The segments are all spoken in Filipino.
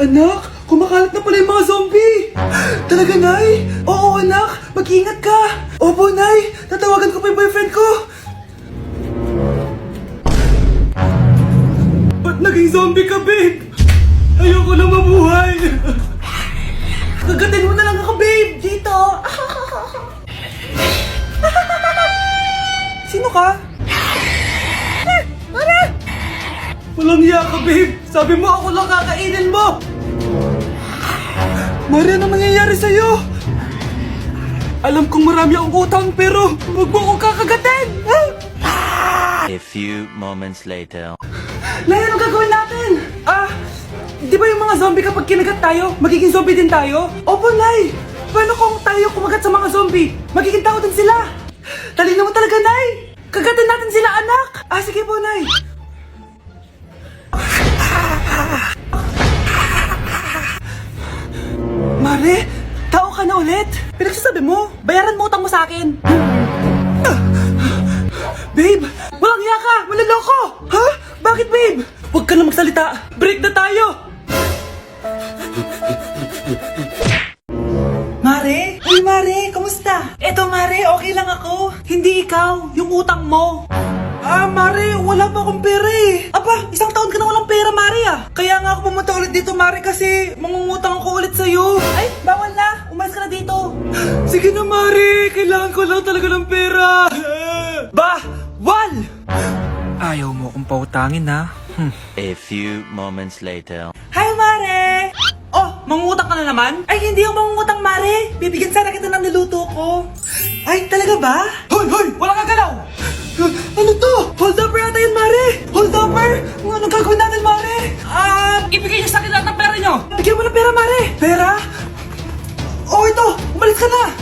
Anak, kumakalat na pala yung mga zombie! Talaga, Nay? Oo, anak, mag-ingat ka! Opo, Nay, tatawagan ko pa yung boyfriend ko! Ba't naging zombie ka, babe? Ayoko na mabuhay! Kagatin mo na lang ako, babe! Dito! Sino ka? Walang hiya ka, babe! Sabi mo ako lang kakainin mo! Mare, ano nangyayari sa'yo? Alam kong marami akong utang pero huwag mo akong kakagatin! A few moments later. Nay, anong gagawin natin? Di ba yung mga zombie kapag kinagat tayo, magiging zombie din tayo? Opo, Nay! Paano kung tayo kumagat sa mga zombie? Magiging tao din sila! Talino mo talaga, Nay! Kagatin natin sila, anak! Sige po, Nay! Mare, tao ka na ulit? Pinagsasabi mo, bayaran mo utang mo sa akin. Babe, walang hiya ka! Maloloko! Ha? Bakit, babe? Huwag ka na magsalita! Break na tayo! Mare? Uy, Mare! Kamusta? Eto, Mare, okay lang ako. Hindi ikaw, yung utang mo. Mare, wala pa akong pera eh. Isang taon ka na walang pera, Mare Kaya nga ako pumunta ulit dito, Mare, kasi mangungutang ako ulit sa'yo. Ay, bawal na. Umalis ka na dito. Sige na, Mare. Kailangan ko lang talaga ng pera. Wal! Ayaw mo akong pautangin, ha? A few moments later. Hi, Mare! Oh, mangungutang ka na naman? Ay, hindi ako mangungutang, Mare. Bibigyan sana kita ng niluto ko. Ay, talaga ba? Hoy! Wala kang galaw! Ano to? Hold up yata yun, Mare! Hold upper! Anong gagawin natin, Mare? Ibigay niyo sa akin lahat ng pera niyo! Bigyan mo ng pera, Mare! Pera? Oh, ito! Umalis ka na!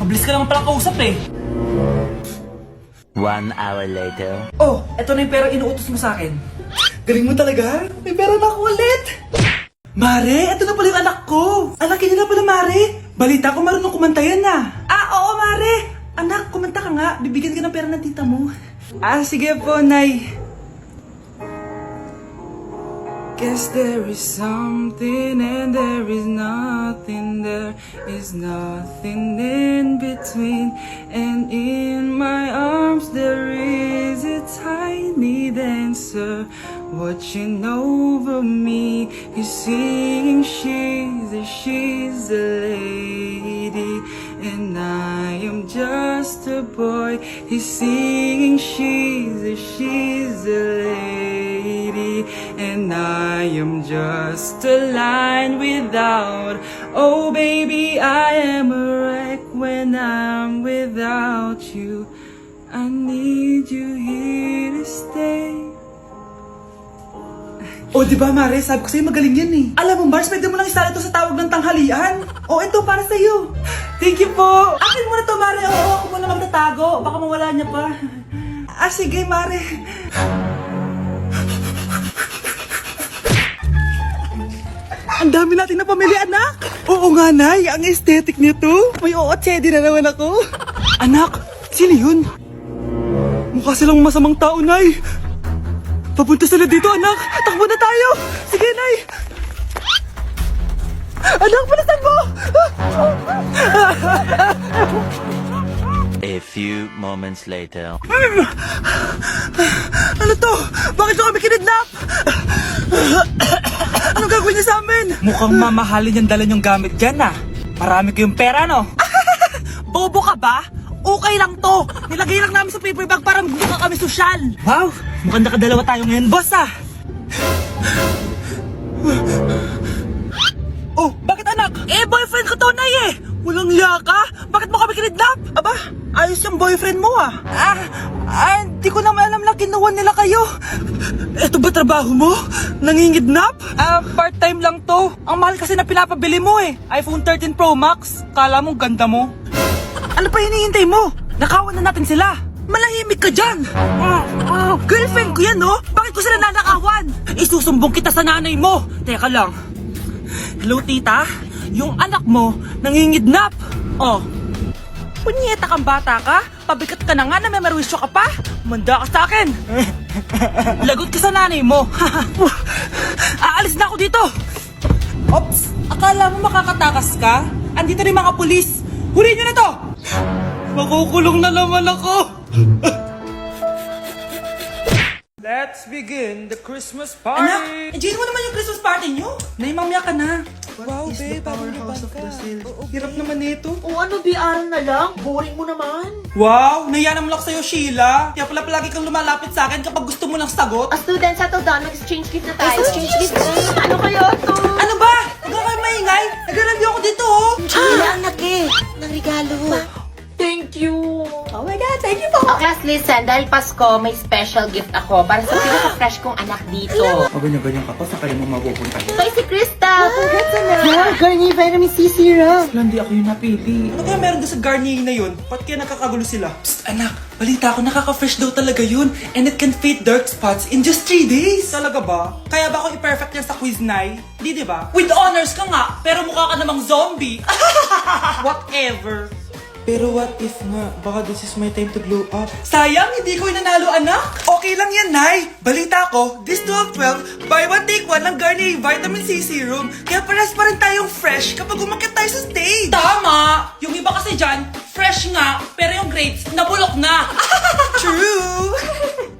Mabilis ka naman palang kausap eh. 1 hour later. Oh, eto na yung pera inuutos mo sa akin. Galing mo talaga? May pera na ako ulit! Mare, eto na pala yung anak ko! Anak niya na pala, Mare! Balita ko marunong kumanta yan na! Oo, Mare! Anak, kumanta ka nga. Bibigyan ka ng pera ng tita mo. Sige po, Nay. Guess there is something and there is nothing. There is nothing in between. And in my arms there is a tiny dancer watching over me. He's singing, she's a lady. And I am just a boy. He's singing, she's a lady. And I am just a line without. Oh baby, I am a wreck when I'm without you. I need you here to stay. Oh, di ba, Mare? Sabi ko sa'yo magaling yan eh. Alam mo, Mars, pwede mo lang isala ito sa tawag ng tanghalian. Oh, ito, para sa'yo. Thank you po. Akin mo na to, Mare. Oo, ako muna magtatago. Baka mawala niya pa. Sige, Mare. Ang dami natin na pamilya, anak. Oo nga, Nay. Ang aesthetic nito. May ootsedi na naman ako. Anak, sino yun? Mukha silang masamang tao, Nay. Papunta sila dito, anak! Takbo na tayo! Sige, Nay! Anak, palasan mo! A few moments later. Ano to? Bakit nyo kami kinidnap? Anong gagawin niya sa amin? Mukhang mamahalin yung dala nyong gamit dyan, Marami kayong pera, no? Bobo ka ba? Okay lang to. Nilagay lang namin sa paper bag para magbuka kami sosyal. Wow, mukhang nakadalawa tayo ngayon, boss Oh, bakit anak? Boyfriend ko to, Nay Walang hiya ka? Bakit mo kami kinidnap? Ayos yung boyfriend mo hindi ko naman alam na kinuha nila kayo. Eto ba trabaho mo? Nangingidnap? Part-time lang to. Ang mahal kasi na pinapabili mo iPhone 13 Pro Max. Kala mo ganda mo. Ano pa hinihintay mo? Nakawan na natin sila. Malahimik ka dyan. Girlfriend ko yan, no? Bakit ko sila nanakawan? Isusumbong kita sa nanay mo. Teka lang. Hello, tita? Yung anak mo nangingidnap. Punyeta kang bata ka? Pabigat ka na nga na may marwisyo ka pa? Manda ka sa akin. Lagot ka sa nanay mo. Aalis na ako dito. Ops! Akala mo makakatakas ka? Andito rin mga pulis! Huli nyo na to! Makukulong na naman ako! Let's begin the Christmas Anak, party! enjoy mo naman yung Christmas party nyo! Naimamya ka na! Wow, babe, parang powerhouse lubang of ka. Brazil. Oo, Hirap babe. naman nito. O ano, BR na lang? Boring mo naman. Wow! Naiya naman ako sa'yo, Sheila. Kaya pala palagi kang lumalapit sa akin kapag gusto mo ng sagot. A student, settle down. Mag-exchange gift na tayo. Exchange gift? Ano kaya to? Ano ba? Huwag kayo maingay. Nag-review ako dito, oh. Sheila, anak eh. Ng regalo. Thank you. Oh my God, thank you po. Oh, class, listen. Dahil Pasko, may special gift ako para sa pinaka-fresh kong anak dito. O ganyan-ganyan ka pa, saan kayo mo mapupunta? Ito ay si Krista. Congrats na. Yeah, Garnier Vitamin C Serum. Hindi ako yung napili. Ano kaya meron doon sa Garnier na yun? Ba't kaya nakakagulo sila? Psst, anak! Balita ko, nakaka-fresh daw talaga yun. And it can fade dark spots in just 3 days. Talaga ba? Kaya ba ako i-perfect yan sa quiz, Nay? Di ba? With honors ka nga, pero mukha ka namang zombie. Whatever. Pero what if nga, baka this is my time to glow up. Sayang, hindi ko nanalo, anak. Okay lang yan, Nay. Balita ko, this 12-12, buy one take one ng Garnier Vitamin C Serum. Kaya pares pa rin tayong fresh kapag umakyat tayo sa stage. Tama! Yung iba kasi dyan, fresh nga, pero yung grades, nabulok na. True!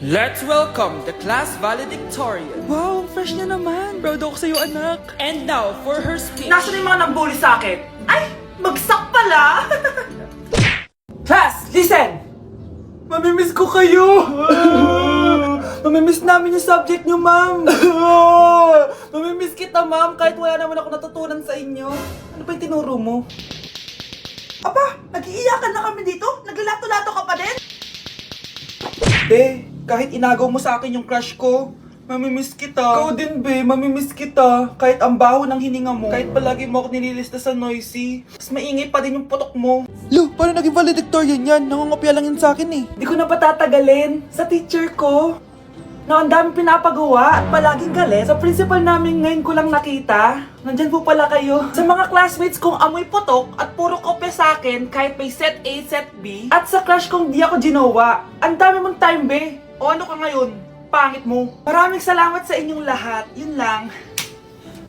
Let's welcome the class valedictorian. Wow, fresh na naman. Proud ako sa'yo, anak. And now, for her speech. Nasaan yung mga nag-bully sa akin? Ay, bagsak pala! Class, listen! Mamimiss ko kayo! Mamimiss namin yung subject nyo, ma'am! Mamimiss kita, ma'am, kahit wala naman ako natutunan sa inyo. Ano ba yung tinuro mo? Aba, nag-iiyakan na kami dito? Naglalato-lato ka pa din? Be, kahit inagaw mo sa akin yung crush ko, mamimiss kita. Ikaw din, be. Mamimiss kita. Kahit ang baho ng hininga mo. Kahit palagi mo ako nililista sa noisy. Mas maingay pa din yung putok mo. Lo, paano naging valedictorian yan? Nangungopia lang yun sa akin eh. Di ko na patatagalin. Sa teacher ko, na ang dami pinapagawa at palaging galit. Sa principal namin ngayon ko lang nakita. Nandyan po pala kayo. Sa mga classmates kong amoy putok at puro kopya sa akin kahit may set A, set B. At sa crush kong di ako ginawa. Ang dami mong time, be. O ano ka ngayon? Pangit mo. Maraming salamat sa inyong lahat. Yun lang.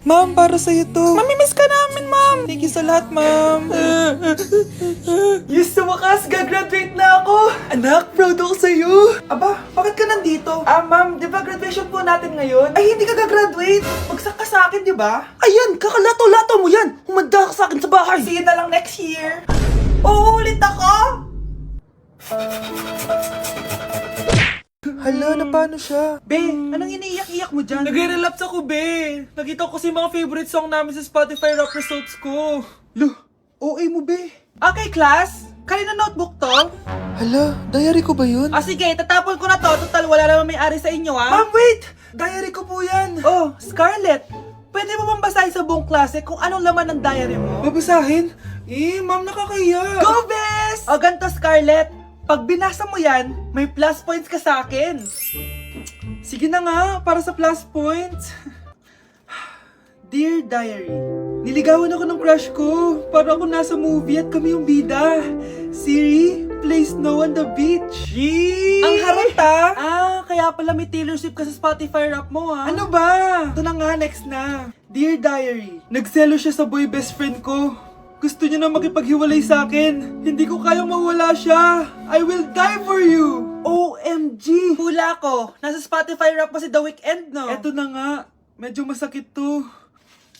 Ma'am, para sa'yo to. Mamimiss ka namin, ma'am. Thank you sa lahat, ma'am. Yes, sa wakas, gagraduate na ako. Anak, proud ako sa'yo. Aba, bakit ka nandito? Ma'am, di ba graduation po natin ngayon? Ay, hindi ka gagraduate. Bagsak ka sa akin, di ba? Ayan, kakalato-lato mo yan. Humanda ka sa akin sa bahay. See you na lang next year. Uulit ako. Hala, na paano siya? Be, anong iniiyak-iyak mo dyan? Nagre-relapse ako, Be. Nakita ko kasi mga favorite song namin sa Spotify rap results ko. Lo, OA mo, be. Okay, class. Kanina notebook to? Hala, diary ko ba yun? Sige, tatapon ko na to. Total, wala naman may-ari sa inyo, ha? Ma'am, wait! Diary ko po yan. Oh, Scarlett. Pwede mo bang basahin sa buong klase kung anong laman ng diary mo? Babasahin? Ma'am, nakakahiya. Go, Bes! O, ganito, Scarlett. Pag binasa mo yan, may plus points ka sa akin. Sige na nga, para sa plus points. Dear Diary, niligawan ako ng crush ko. Para ako nasa movie at kami yung bida. Siri, play Snow on the Beach. Yee! Ang harap ta! Kaya pala may Taylor Swift ka sa Spotify rap mo, ha? Ano ba? Ito na nga, next na. Dear Diary, nagselo siya sa boy best friend ko. Gusto niya na makipaghiwalay sa akin. Hindi ko kayang mawala siya. I will die for you. OMG! Hula ko. Nasa Spotify rap pa si The Weeknd, no? Eto na nga. Medyo masakit to.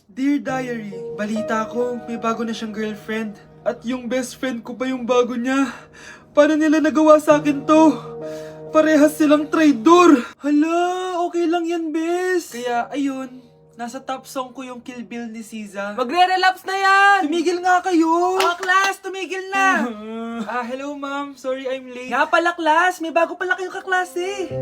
Dear Diary, balita ko, may bago na siyang girlfriend. At yung best friend ko pa yung bago niya. Paano nila nagawa sa akin to? Parehas silang traidor. Hala, okay lang yan, bes. Kaya, ayun. Nasa top song ko yung Kill Bill ni SZA. Magre-relapse na yan! Tumigil nga kayo! Class, tumigil na! Hello ma'am. Sorry I'm late. Nga pala, class. May bago pala kayong kaklase.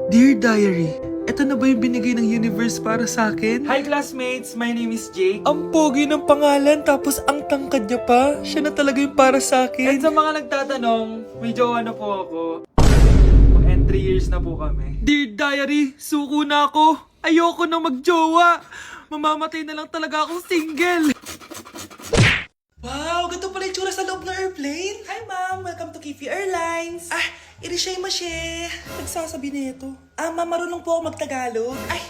Dear Diary, eto na ba yung binigay ng universe para sa akin? Hi classmates, my name is Jake. Ang pogi ng pangalan tapos ang tangkad niya pa. Siya na talaga yung para sa akin. At sa mga nagtatanong, may jowa na po ako. And 3 years na po kami. Dear Diary, suko na ako. Ayoko na magjowa. Mamamatay na lang talaga akong single. Wow, ganito pala yung tsura sa loob ng airplane. Hi ma'am, welcome to Kifi Airlines. Irishay mashe. Nagsasabi na ito. Ma'am, marunong po ako magtagalog. Ay,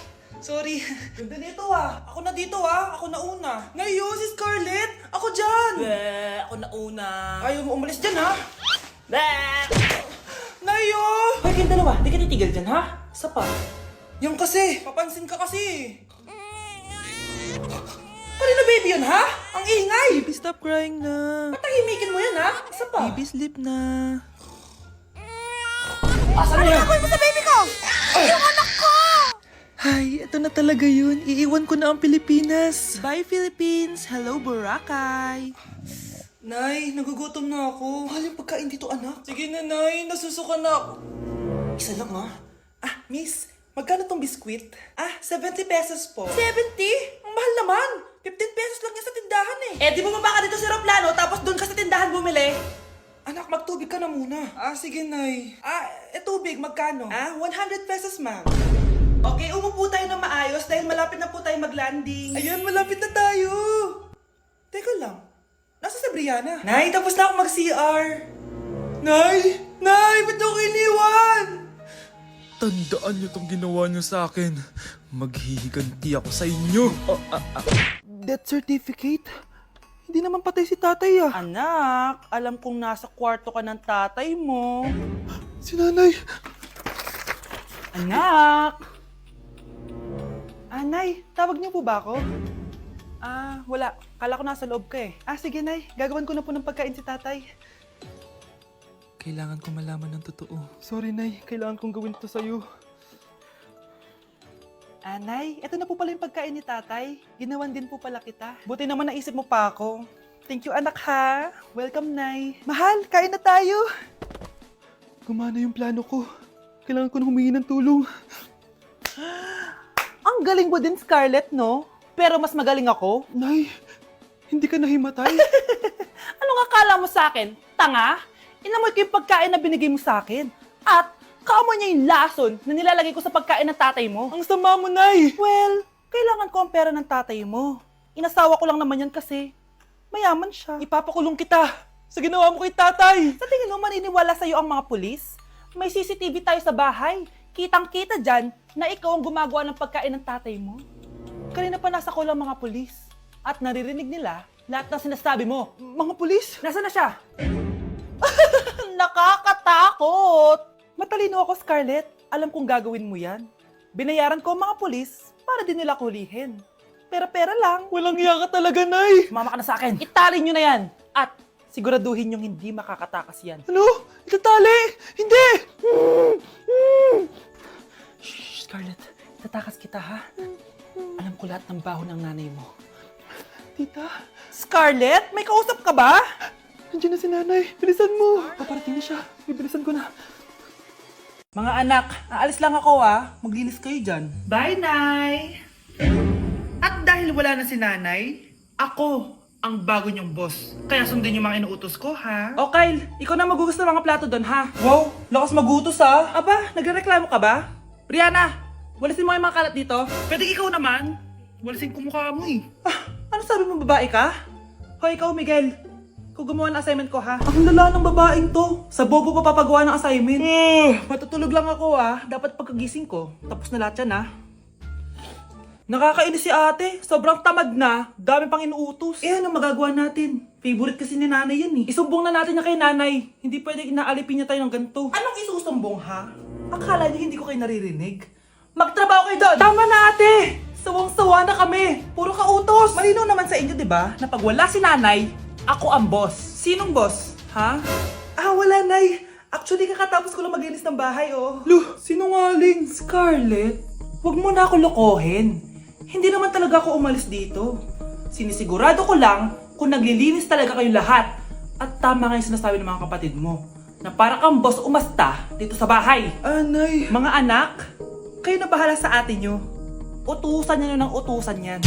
Sorry. Ganda nito ah. Ako na dito ah. Ako na una. Ngayon, si Scarlett. Ako dyan. Ako na una. Ayaw mo umalis dyan ha. Nayo! Hoy, kayong dalawa. Di ka titigil dyan ha? Isa pa. Yung kasi. Papansin ka kasi. Kanina baby yun ha? Ang ingay. Baby, stop crying na. Patahimikin mo yan ha? Isa pa. Baby, sleep na. Asan na yan? Mo sa baby ko! Yung anak ko! Ay, ito na talaga yun. Iiwan ko na ang Pilipinas. Bye, Philippines. Hello, Boracay. Nay, nagugutom na ako. Mahal yung pagkain dito, anak. Sige na, Nay. Nasusuka na ako. Isa lang, ha? Miss, magkano tong biskwit? 70 pesos po. 70? Ang mahal naman. 15 pesos lang yan sa tindahan eh. Di bumaba ka dito sa aeroplano tapos doon ka sa tindahan bumili? Anak, magtubig ka na muna. Sige, Nay. Tubig, magkano? 100 pesos, ma'am. Okay, umupo tayo na maayos dahil malapit na po tayo mag-landing. Ayun, malapit na tayo. Teka lang. Nasa si Brianna? Nay, tapos na ako mag-CR. Nay! Nay! Ba't ako iniwan? Tandaan niyo tong ginawa niyo sa akin. Maghihiganti ako sa inyo. Death certificate? Hindi naman patay si tatay ah. Anak, alam kong nasa kwarto ka ng tatay mo. Si nanay. Anak! Nay, tawag niyo po ba ako? Wala. Kala ko nasa loob ka eh. Sige, Nay. Gagawan ko na po ng pagkain si tatay. Kailangan ko malaman ng totoo. Sorry, Nay. Kailangan kong gawin ito sa'yo. Nay, ito na po pala yung pagkain ni tatay. Ginawan din po pala kita. Buti naman naisip mo pa ako. Thank you, anak ha. Welcome, Nay. Mahal, kain na tayo. Gumana yung plano ko. Kailangan ko na humingi ng tulong. Ang galing mo din, Scarlett, no? Pero mas magaling ako. Nay, hindi ka nahimatay. Anong akala mo sa akin? Tanga? Inamoy ko yung pagkain na binigay mo sa akin. At kaamoy niya yung lason na nilalagay ko sa pagkain ng tatay mo. Ang sama mo, Nay. Well, kailangan ko ang pera ng tatay mo. Inasawa ko lang naman yan kasi mayaman siya. Ipapakulong kita sa ginawa mo kay tatay. Sa tingin mo maniniwala sa'yo ang mga pulis? May CCTV tayo sa bahay. Kitang-kita dyan na ikaw ang gumagawa ng pagkain ng tatay mo. Kanina pa nasa kulang mga pulis. At naririnig nila lahat ng sinasabi mo. Mga pulis? Nasaan na siya? Nakakatakot! Matalino ako, Scarlett. Alam kong gagawin mo yan. Binayaran ko ang mga pulis para din nila kulihin. Pera-pera lang. Walang iya ka talaga, Nay. Sumama ka na sa akin. Itali nyo na yan. At siguraduhin yung hindi makakatakas yan. Ano? Itatali? Hindi! Shh, Scarlett. Tatakas kita, ha? Alam ko lahat ng baho ng nanay mo. Tita, Scarlett, may kausap ka ba? nandiyan na si nanay. Bilisan mo. Paparating na siya. Bibilisan ko na. Mga anak, aalis lang ako Maglinis kayo dyan. Bye, Nay! At dahil wala na si Nanay, ako ang bago niyong boss. Kaya sundin yung mga inuutos ko, ha? O Kyle, ikaw na magugas ng mga plato doon, ha? Wow, lakas magutos ah. Aba, nagrereklamo ka ba? Brianna, walisin mo yung mga kalat dito. Pwede ikaw naman. Walisin ko mukha mo eh. Ano sabi mo, babae ka? Hoy, ikaw, Miguel. Ikaw gumawa ng assignment ko, ha? Ang lala ng babaeng to. Sa bobo pa papagawa ng assignment. Matutulog lang ako, Dapat pagkagising ko, tapos na lahat yan, Nakakainis si ate. Sobrang tamad na. Dami pang inuutos. Ano magagawa natin? Favorite kasi ni nanay yan eh. Isumbong na natin niya kay nanay. Hindi pwede inaalipin niya tayo ng ganito. Anong isusumbong ha? Akala niyo hindi ko kayo naririnig? Magtrabaho kayo doon! Tama na ate! Sawang-sawa na kami. Puro kautos. Malinaw naman sa inyo, di ba? Na pag wala si nanay, ako ang boss. Sinong boss? Ha? Wala nay. Actually, kakatapos ko lang maglinis ng bahay, Lu, sinungaling. Scarlett, wag mo na ako lokohin. Hindi naman talaga ako umalis dito. Sinisigurado ko lang kung naglilinis talaga kayo lahat. At tama nga yung sinasabi ng mga kapatid mo. Na para kang boss umasta dito sa bahay. Nay. Mga anak, kayo na bahala sa ate nyo. Utusan nyo ng utusan yan.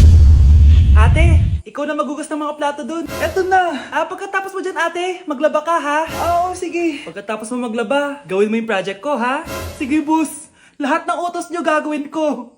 Ate, ikaw na magugas ng mga plato dun. Eto na. Pagkatapos mo dyan ate, maglaba ka ha. Oo, sige. Pagkatapos mo maglaba, gawin mo yung project ko ha. Sige, boss. Lahat ng utos nyo gagawin ko.